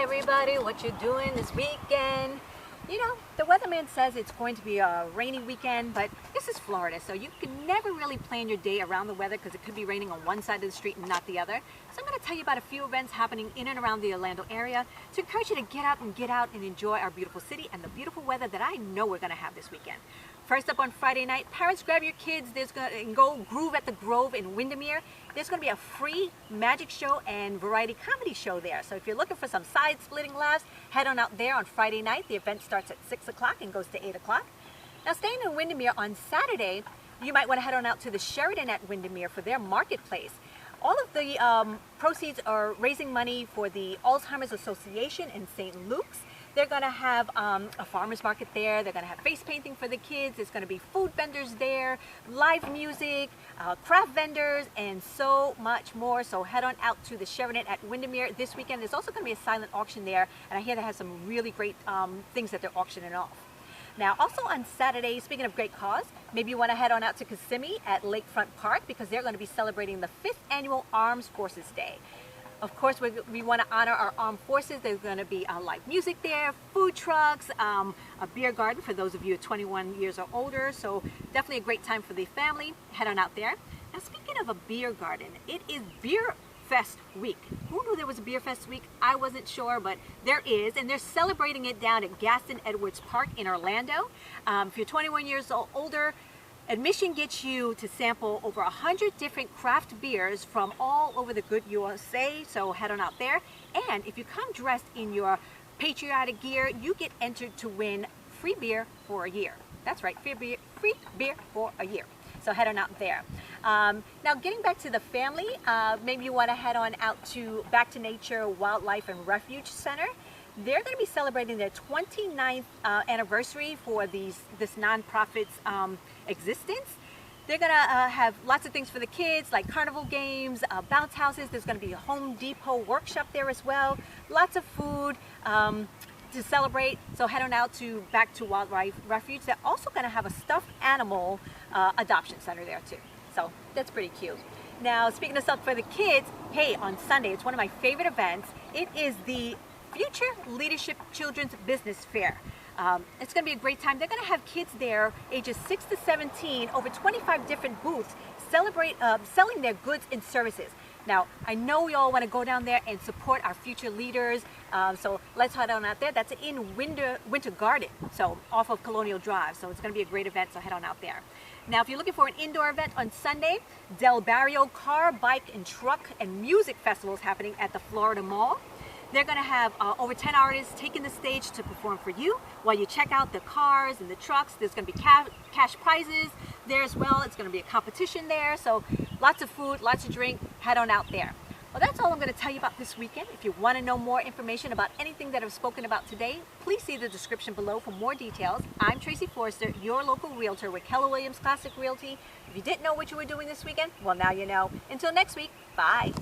everybody, what you doing this weekend? You know, the weatherman says it's going to be a rainy weekend, but this is Florida, so you can never really plan your day around the weather because it could be raining on one side of the street and not the other. So I'm going to tell you about a few events happening in and around the Orlando area to encourage you to get out and enjoy our beautiful city and the beautiful weather that I know we're going to have this weekend. First up on Friday night, parents grab your kids. And go groove at the Grove in Windermere. There's going to be a free magic show and variety comedy show there. So if you're looking for some side-splitting laughs, head on out there on Friday night. The event starts at 6 o'clock and goes to 8 o'clock. Now staying in Windermere on Saturday, you might want to head on out to the Sheridan at Windermere for their marketplace. All of the proceeds are raising money for the Alzheimer's Association in St. Luke's. They're going to have a farmer's market there. They're going to have face painting for the kids. There's going to be food vendors there, live music, craft vendors, and so much more. So head on out to the Sheridan at Windermere this weekend. There's also going to be a silent auction there, and I hear they have some really great things that they're auctioning off. Now, also on Saturday, speaking of great cause, maybe you want to head on out to Kissimmee at Lakefront Park because they're going to be celebrating the 5th Annual Armed Forces Day. Of course, we want to honor our armed forces. There's going to be live music there, food trucks, a beer garden for those of you 21 years or older. So definitely a great time for the family. Head on out there. Now, speaking of a beer garden, it is Beer Fest week. Who knew there was a Beer Fest week? I wasn't sure, but there is, and they're celebrating it down at Gaston Edwards Park in Orlando. If you're 21 years or older, admission gets you to sample over 100 different craft beers from all over the good USA, so head on out there. And if you come dressed in your patriotic gear, you get entered to win free beer for a year. That's right, free beer for a year. So head on out there. Now getting back to the family, maybe you want to head on out to Back to Nature Wildlife and Refuge Center. They're going to be celebrating their 29th anniversary for this nonprofit's existence. They're going to have lots of things for the kids, like carnival games, bounce houses. There's going to be a Home Depot workshop there as well. Lots of food to celebrate. So head on out to Back to Wildlife Refuge. They're also going to have a stuffed animal adoption center there too. So that's pretty cute. Now, speaking of stuff for the kids, hey, on Sunday, it's one of my favorite events. It is the Future Leadership Children's Business Fair. It's going to be a great time. They're going to have kids there ages 6 to 17, over 25 different booths selling their goods and services. Now, I know we all want to go down there and support our future leaders, so let's head on out there. That's in Winter Garden, so off of Colonial Drive, so it's going to be a great event, so head on out there. Now, if you're looking for an indoor event on Sunday, Barrio Car, Bike, and Truck and Music Festival is happening at the Florida Mall. They're going to have over 10 artists taking the stage to perform for you while you check out the cars and the trucks. There's going to be cash prizes there as well. It's going to be a competition there. So lots of food, lots of drink. Head on out there. Well, that's all I'm going to tell you about this weekend. If you want to know more information about anything that I've spoken about today, please see the description below for more details. I'm Tracey Forrester, your local realtor with Keller Williams Classic Realty. If you didn't know what you were doing this weekend, well, now you know. Until next week, bye.